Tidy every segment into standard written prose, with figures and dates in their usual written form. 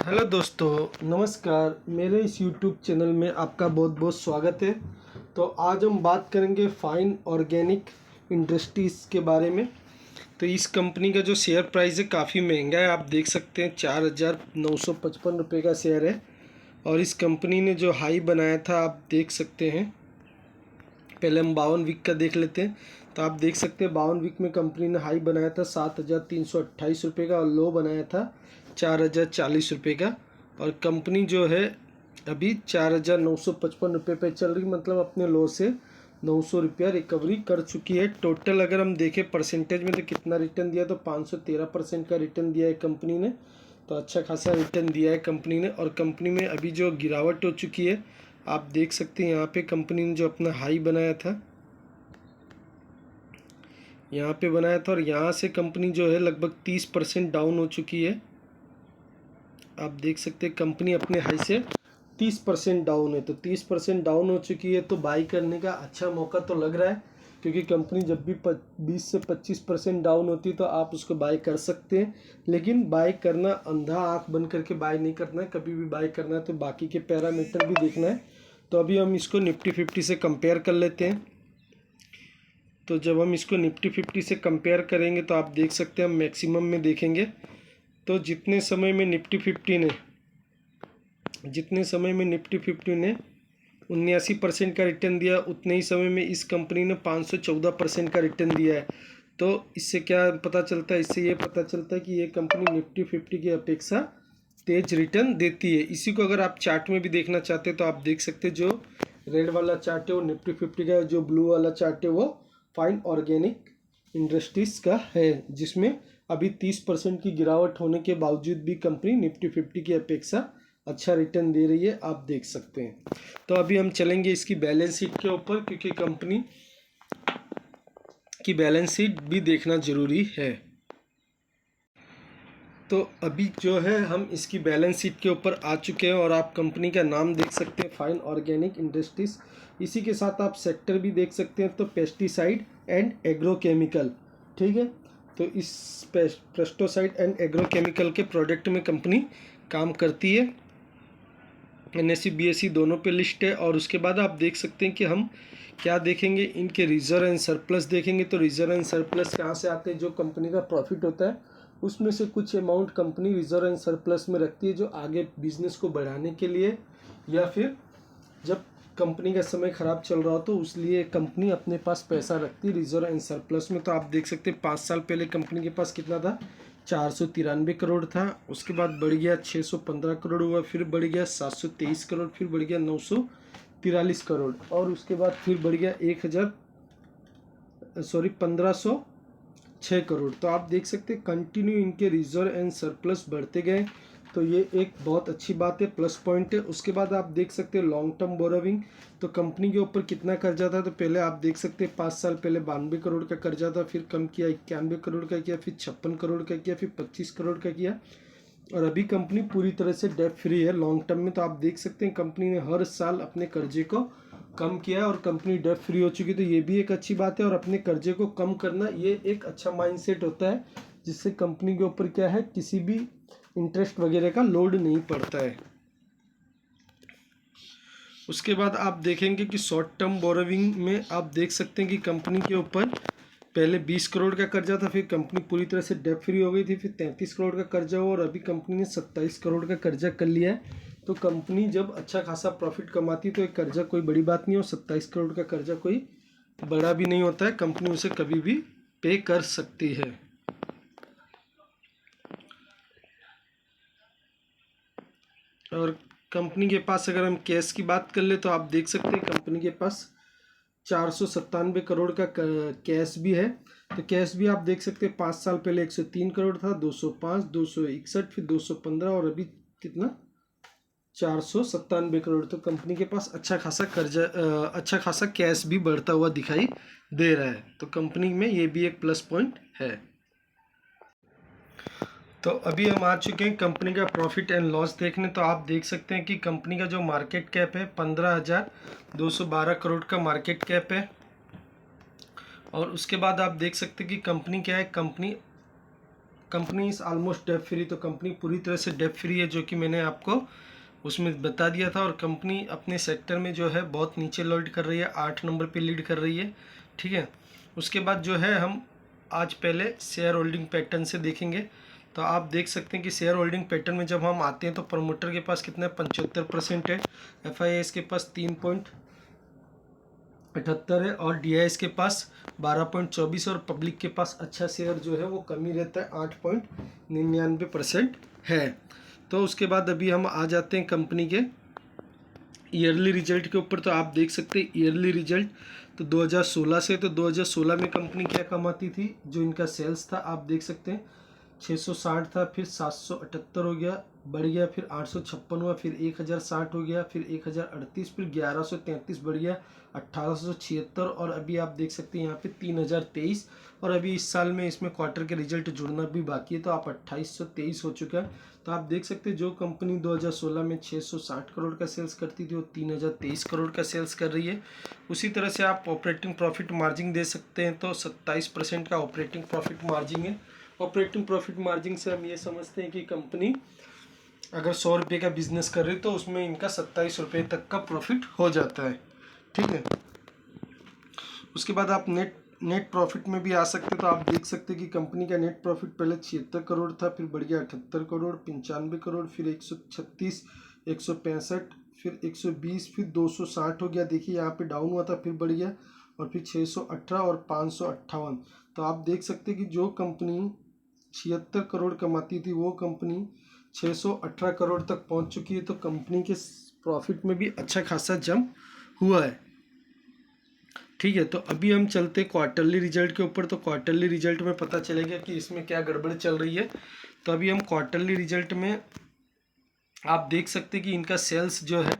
Hello दोस्तों, नमस्कार। मेरे इस यूट्यूब चैनल में आपका बहुत बहुत स्वागत है। तो आज हम बात करेंगे फाइन ऑर्गेनिक इंडस्ट्रीज़ के बारे में। तो इस कंपनी का जो शेयर प्राइस है काफ़ी महंगा है, आप देख सकते हैं 4,955 का शेयर है। और इस कंपनी ने जो हाई बनाया था आप देख सकते हैं। पहले हम 52 वीक का देख लेते हैं। तो आप देख सकते हैं 52 वीक में कंपनी ने हाई बनाया था 7,328 का और लो बनाया था 4,040 का। और कंपनी जो है अभी 4,955 पे चल रही, मतलब अपने लो से 900 रुपया रिकवरी कर चुकी है। टोटल अगर हम देखें परसेंटेज में तो कितना रिटर्न दिया, तो 513% का रिटर्न दिया है कंपनी ने। तो अच्छा खासा रिटर्न दिया है कंपनी ने। और कंपनी में अभी जो गिरावट हो चुकी है आप देख सकते हैं। यहाँ पे कंपनी ने जो अपना हाई बनाया था यहाँ पे बनाया था, और यहाँ से कंपनी जो है लगभग 30% डाउन हो चुकी है। आप देख सकते हैं कंपनी अपने हाई से 30% डाउन है। तो 30% डाउन हो चुकी है, तो बाई करने का अच्छा मौका तो लग रहा है, क्योंकि कंपनी जब भी 20 से 25% डाउन होती है तो आप उसको बाई कर सकते हैं। लेकिन बाई करना अंधा आंख बंद करके बाई नहीं करना है। कभी भी बाई करना है तो बाकी के पैरामीटर भी देखना है। तो अभी हम इसको निफ्टी 50 से कंपेयर कर लेते हैं। तो जब हम इसको निफ्टी 50 से कंपेयर करेंगे तो आप देख सकते हैं हम मैक्सिमम में देखेंगे तो जितने समय में निफ्टी 50 ने 79% का रिटर्न दिया, उतने ही समय में इस कंपनी ने 514% का रिटर्न दिया है। तो इससे क्या पता चलता है? इससे ये पता चलता है कि ये कंपनी निफ्टी 50 की अपेक्षा तेज रिटर्न देती है। इसी को अगर आप चार्ट में भी देखना चाहते हैं तो आप देख सकते हैं। जो रेड वाला चार्ट है वो निफ्टी 50 का है, जो ब्लू वाला चार्ट है वो फाइन ऑर्गेनिक इंडस्ट्रीज़ का है, जिसमें अभी 30% की गिरावट होने के बावजूद भी कंपनी निफ्टी 50 की अपेक्षा अच्छा रिटर्न दे रही है, आप देख सकते हैं। तो अभी हम चलेंगे इसकी बैलेंस शीट के ऊपर, क्योंकि कंपनी की बैलेंस शीट भी देखना ज़रूरी है। तो अभी जो है हम इसकी बैलेंस शीट के ऊपर आ चुके हैं, और आप कंपनी का नाम देख सकते हैं फाइन ऑर्गेनिक इंडस्ट्रीज़। इसी के साथ आप सेक्टर भी देख सकते हैं, तो पेस्टिसाइड एंड एग्रोकेमिकल, ठीक है। तो इस पेस्टिसाइड एंड एग्रोकेमिकल के प्रोडक्ट में कंपनी काम करती है। NSE BSE दोनों पे लिस्ट है। और उसके बाद आप देख सकते हैं कि हम क्या देखेंगे, इनके रिजर्व एंड सरप्लस देखेंगे। तो रिजर्व एंड सरप्लस कहाँ से आते हैं? जो कंपनी का प्रॉफिट होता है उसमें से कुछ amount company reserve and surplus में रखती है, जो आगे बिजनेस को बढ़ाने के लिए, या फिर जब कंपनी का समय ख़राब चल रहा हो तो उसलिए कंपनी अपने पास पैसा रखती है रिजर्व एंड सरप्लस में। तो आप देख सकते हैं 5 साल पहले कंपनी के पास कितना था? 493 करोड़ था। उसके बाद बढ़ गया 615 करोड़ हुआ, फिर बढ़ गया 723 करोड़, फिर बढ़ गया 943 करोड़, और उसके बाद फिर बढ़ गया 1506 करोड़। तो आप देख सकते हैं कंटिन्यू इनके रिजर्व एंड सरप्लस बढ़ते गए। तो ये एक बहुत अच्छी बात है, प्लस पॉइंट है। उसके बाद आप देख सकते हैं लॉन्ग टर्म बोरोविंग। तो कंपनी के ऊपर कितना कर्जा था? तो पहले आप देख सकते हैं 5 साल पहले 92 करोड़ का कर्जा था, फिर कम किया 91 करोड़ का किया, फिर 56 करोड़ का किया, फिर 25 करोड़ का किया, और अभी कंपनी पूरी तरह से डेट फ्री है लॉन्ग टर्म में। तो आप देख सकते हैं कंपनी ने हर साल अपने कर्जे को कम किया और कंपनी डेट फ्री हो चुकी। तो ये भी एक अच्छी बात है। और अपने कर्जे को कम करना ये एक अच्छा माइंडसेट होता है, जिससे कंपनी के ऊपर क्या है, किसी भी इंटरेस्ट वगैरह का लोड नहीं पड़ता है। उसके बाद आप देखेंगे कि शॉर्ट टर्म बोरोविंग में आप देख सकते हैं कि कंपनी के ऊपर पहले 20 करोड़ का कर्जा था, फिर कंपनी पूरी तरह से डेट फ्री हो गई थी, फिर 33 करोड़ का कर्जा हुआ, और अभी कंपनी ने 27 करोड़ का कर्जा कर लिया है। तो कंपनी जब अच्छा खासा प्रॉफिट कमाती है तो एक कर्जा कोई बड़ी बात नहीं, और 27 करोड़ का कर्जा कोई बड़ा भी नहीं होता है। कंपनी उसे कभी भी पे कर सकती है। और कंपनी के पास अगर हम कैश की बात कर ले तो आप देख सकते हैं कंपनी के पास 497 करोड़ का कैश भी है। तो कैश भी आप देख सकते हैं 5 साल पहले 103 करोड़ था, 205, 261, फिर 215, और अभी कितना 497 करोड़। तो कंपनी के पास अच्छा खासा कैश भी बढ़ता हुआ दिखाई दे रहा है। तो कंपनी में ये भी एक प्लस पॉइंट है। तो अभी हम आ चुके हैं कंपनी का प्रॉफिट एंड लॉस देखने। तो आप देख सकते हैं कि कंपनी का जो मार्केट कैप है 15,212 करोड़ का मार्केट कैप है। और उसके बाद आप देख सकते हैं कि कंपनी क्या है, company company is almost debt free, तो कंपनी पूरी तरह से डेप फ्री है, जो कि मैंने आपको उसमें बता दिया था। और कंपनी अपने सेक्टर में जो है बहुत नीचे लीड कर रही है, 8 नंबर पे लीड कर रही है, ठीक है। उसके बाद जो है हम आज पहले शेयर होल्डिंग पैटर्न से देखेंगे। तो आप देख सकते हैं कि शेयर होल्डिंग पैटर्न में जब हम आते हैं तो प्रमोटर के पास कितना 75% है, FIS के पास 3.78 है और DIS के पास 12.24 और पब्लिक के पास अच्छा शेयर जो है वो कमी रहता है, 8.99% है। तो उसके बाद अभी हम आ जाते हैं कंपनी के ईयरली रिजल्ट के ऊपर। तो आप देख सकते हैं ईयरली रिजल्ट तो 2016 से, तो 2016 में कंपनी क्या कमाती थी, जो इनका सेल्स था आप देख सकते हैं 660 था, फिर 778 हो गया, बढ़ गया, फिर 856 हुआ, फिर 1060 हो गया, फिर 1038, फिर 1133 बढ़ गया, 1876 और अभी आप देख सकते हैं यहाँ पे 3023। और अभी इस साल में इसमें क्वार्टर के रिजल्ट जुड़ना भी बाकी है, तो आप 2823 हो चुका है। तो आप देख सकते हैं जो कंपनी 2016 में 660 करोड़ का सेल्स करती थी वो 3023 करोड़ का सेल्स कर रही है। उसी तरह से आप ऑपरेटिंग प्रॉफिट मार्जिन दे सकते हैं, तो 27% का ऑपरेटिंग प्रॉफिट मार्जिन है। ऑपरेटिंग प्रॉफिट मार्जिन से हम ये समझते हैं कि कंपनी अगर 100 रुपये का बिजनेस कर रही तो उसमें इनका 27 रुपये तक का प्रॉफिट हो जाता है, ठीक है। उसके बाद आप नेट प्रॉफिट में भी आ सकते, तो आप देख सकते हैं कि कंपनी का नेट प्रॉफिट पहले 76 करोड़ था, फिर बढ़ गया 78 करोड़, 95 करोड़, फिर 136, 165, फिर 120, फिर 260 हो गया। देखिए यहाँ पे डाउन हुआ था, फिर बढ़ गया और फिर 618 और 558। तो आप देख सकते हैं कि जो कंपनी 76 करोड़ कमाती थी वो कंपनी 618 करोड़ तक पहुंच चुकी है। तो कंपनी के प्रॉफिट में भी अच्छा खासा जंप हुआ है, ठीक है। तो अभी हम चलते क्वार्टरली रिजल्ट के ऊपर। तो क्वार्टरली रिजल्ट में पता चलेगा कि इसमें क्या गड़बड़ चल रही है। तो अभी हम क्वार्टरली रिजल्ट में आप देख सकते हैं कि इनका सेल्स जो है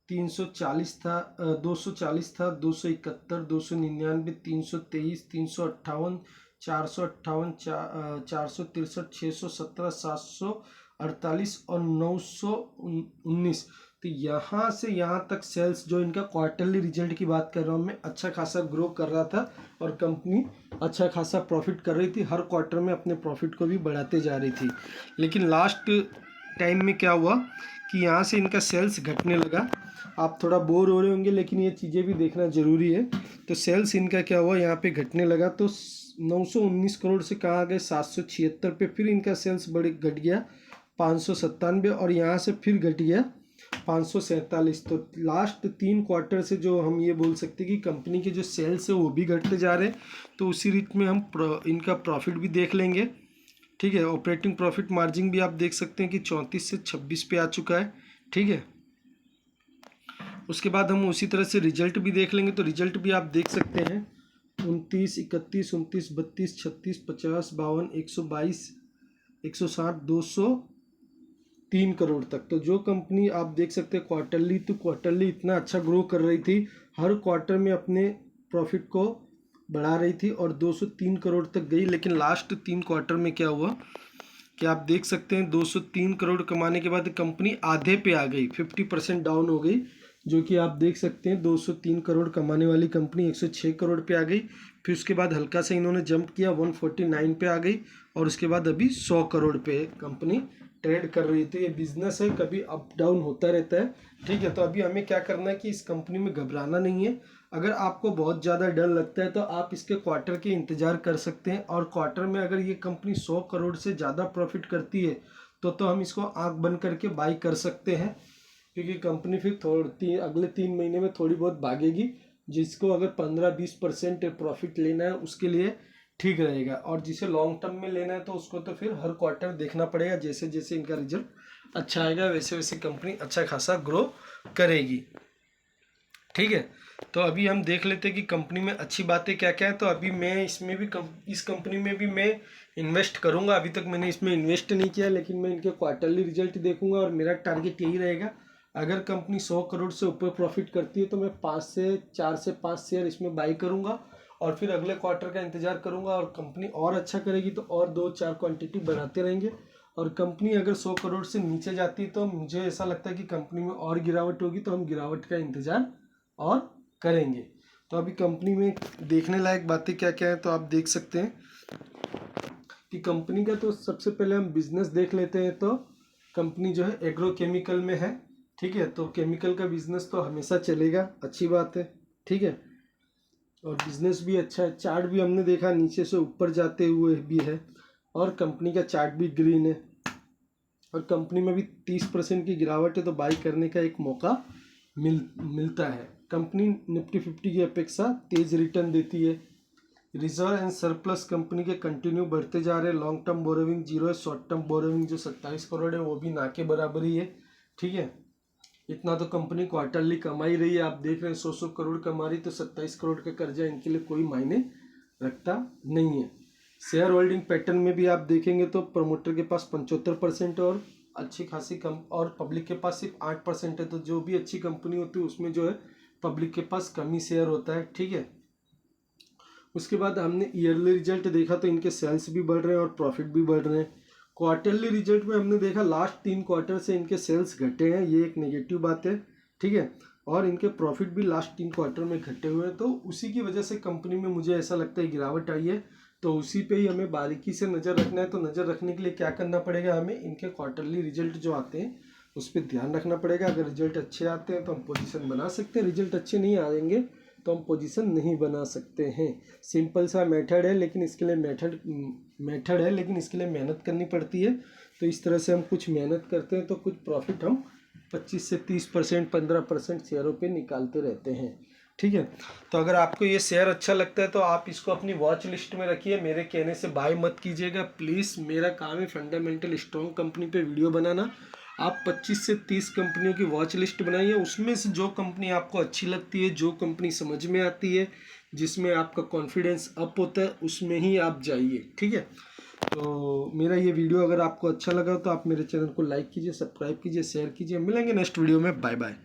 340 था, 240 था, 271, 299, 323, 358, 458, 463, 617, 748 और 919। तो यहाँ से यहाँ तक सेल्स जो इनका क्वार्टरली रिजल्ट की बात कर रहा हूँ मैं, अच्छा खासा ग्रो कर रहा था और कंपनी अच्छा खासा प्रॉफिट कर रही थी, हर क्वार्टर में अपने प्रॉफिट को भी बढ़ाते जा रही थी। लेकिन लास्ट टाइम में क्या हुआ कि यहाँ से इनका सेल्स घटने लगा। आप थोड़ा बोर हो रहे होंगे लेकिन ये चीज़ें भी देखना ज़रूरी है। तो सेल्स इनका क्या हुआ, यहाँ पे घटने लगा, तो 919 करोड़ से कहाँ आ गए 776 पे, फिर इनका सेल्स घट गया 597 और यहाँ से फिर घट गया 547। तो लास्ट 3 क्वार्टर से जो हम ये बोल सकते हैं कि कंपनी के जो सेल्स है वो भी घटते जा रहे हैं। तो उसी रीत में हम इनका प्रॉफिट भी देख लेंगे, ठीक है। ऑपरेटिंग प्रॉफिट मार्जिन भी आप देख सकते हैं कि 34 से 26 पे आ चुका है, ठीक है। उसके बाद हम उसी तरह से रिजल्ट भी देख लेंगे। तो रिजल्ट भी आप देख सकते हैं 29, 31, 29, 32, 36, 50, 52, 122, 160, 203 करोड़ तक। तो जो कंपनी आप देख सकते हैं क्वार्टरली टू क्वार्टरली इतना अच्छा ग्रो कर रही थी, हर क्वार्टर में अपने प्रॉफिट को बढ़ा रही थी और 203 करोड़ तक गई। लेकिन लास्ट 3 क्वार्टर में क्या हुआ कि आप देख सकते हैं 203 करोड़ कमाने के बाद कंपनी आधे पे आ गई, 50% डाउन हो गई, जो कि आप देख सकते हैं 203 करोड़ कमाने वाली कंपनी 106 करोड़ पे आ गई। फिर उसके बाद हल्का सा इन्होंने जंप किया 149 पे आ गई और उसके बाद अभी 100 करोड़ पे कंपनी ट्रेड कर रही थी। ये बिजनेस है, कभी अप डाउन होता रहता है, ठीक है। तो अभी हमें क्या करना है कि इस कंपनी में घबराना नहीं है। अगर आपको बहुत ज़्यादा डर लगता है तो आप इसके क्वार्टर के इंतज़ार कर सकते हैं और क्वार्टर में अगर ये कंपनी 100 करोड़ से ज़्यादा प्रॉफिट करती है तो हम इसको आंख बंद करके बाई कर सकते हैं, क्योंकि कंपनी फिर अगले 3 महीने में थोड़ी बहुत भागेगी। जिसको अगर 15-20% प्रॉफिट लेना है उसके लिए ठीक रहेगा, और जिसे लॉन्ग टर्म में लेना है तो उसको तो फिर हर क्वार्टर देखना पड़ेगा। जैसे जैसे इनका रिजल्ट अच्छा आएगा वैसे वैसे कंपनी अच्छा खासा ग्रो करेगी, ठीक है। तो अभी हम देख लेते हैं कि कंपनी में अच्छी बातें क्या क्या है। तो अभी मैं इसमें भी इस कंपनी में भी मैं इन्वेस्ट करूंगा। अभी तक मैंने इसमें इन्वेस्ट नहीं किया, लेकिन मैं इनके क्वार्टरली रिजल्ट देखूंगा और मेरा टारगेट यही रहेगा, अगर कंपनी 100 करोड़ से ऊपर प्रॉफिट करती है तो मैं 4 से 5 शेयर इसमें बाई करूंगा और फिर अगले क्वार्टर का इंतजार करूंगा। और कंपनी और अच्छा करेगी तो और 2-4 क्वांटिटी बढ़ाते रहेंगे। और कंपनी अगर 100 करोड़ से नीचे जाती है तो मुझे ऐसा लगता है कि कंपनी में और गिरावट होगी, तो हम गिरावट का इंतजार और करेंगे। तो अभी कंपनी में देखने लायक बातें क्या क्या है तो आप देख सकते हैं। कि कंपनी का तो सबसे पहले हम बिजनेस देख लेते हैं। तो कंपनी जो है एग्रोकेमिकल में है, ठीक है। तो केमिकल का बिजनेस तो हमेशा चलेगा, अच्छी बात है, ठीक है। और बिजनेस भी अच्छा है, चार्ट भी हमने देखा नीचे से ऊपर जाते हुए भी है, और कंपनी का चार्ट भी ग्रीन है, और कंपनी में भी 30% की गिरावट है, तो बाई करने का एक मौका मिलता है। कंपनी निफ्टी 50 की अपेक्षा तेज रिटर्न देती है। रिजर्व एंड सरप्लस कंपनी के कंटिन्यू बढ़ते जा रहे हैं। लॉन्ग टर्म बोरोविंग जीरो है, शॉर्ट टर्म बोरोविंग जो 27 करोड़ है वो भी ना के बराबर ही है, ठीक है। इतना तो कंपनी क्वार्टरली कमा ही रही है, आप देख रहे हैं 100 करोड़ कमा रही, तो 27 करोड़ का कर्जा इनके लिए कोई मायने रखता नहीं है। शेयर होल्डिंग पैटर्न में भी आप देखेंगे तो प्रमोटर के पास 75% और अच्छी खासी कम, और पब्लिक के पास सिर्फ 8% है। तो जो भी अच्छी कंपनी होती है उसमें जो है पब्लिक के पास कम ही शेयर होता है, ठीक है। उसके बाद हमने ईयरली रिजल्ट देखा तो इनके सेल्स भी बढ़ रहे हैं और प्रॉफिट भी बढ़ रहे हैं। क्वार्टरली रिजल्ट में हमने देखा लास्ट 3 क्वार्टर से इनके सेल्स घटे हैं, ये एक नेगेटिव बात है, ठीक है। और इनके प्रॉफिट भी लास्ट 3 क्वार्टर में घटे हुए हैं, तो उसी की वजह से कंपनी में मुझे ऐसा लगता है गिरावट आई है। तो उसी पे ही हमें बारीकी से नज़र रखना है। तो नज़र रखने के लिए क्या करना पड़ेगा, हमें इनके क्वार्टरली रिजल्ट जो आते हैं उस पर ध्यान रखना पड़ेगा। अगर रिजल्ट अच्छे आते हैं तो हम पोजीशन बना सकते हैं, रिजल्ट अच्छे नहीं आएंगे तो हम पोजीशन नहीं बना सकते हैं। सिंपल सा मेथड है, लेकिन इसके लिए मेथड है, लेकिन इसके लिए मेहनत करनी पड़ती है। तो इस तरह से हम कुछ मेहनत करते हैं तो कुछ प्रॉफिट हम 25 से 30%, 15% शेयरों पे निकालते रहते हैं, ठीक है। तो अगर आपको ये शेयर अच्छा लगता है तो आप इसको अपनी वॉच लिस्ट में रखिए। मेरे कहने से बाय मत कीजिएगा प्लीज़। मेरा काम है फंडामेंटल स्ट्रॉन्ग कंपनी पे वीडियो बनाना। आप 25 से 30 कंपनियों की वॉच लिस्ट बनाइए, उसमें से जो कंपनी आपको अच्छी लगती है, जो कंपनी समझ में आती है, जिसमें आपका कॉन्फिडेंस अप होता है, उसमें ही आप जाइए, ठीक है। तो मेरा ये वीडियो अगर आपको अच्छा लगा तो आप मेरे चैनल को लाइक कीजिए, सब्सक्राइब कीजिए, शेयर कीजिए। मिलेंगे नेक्स्ट वीडियो में, बाय बाय।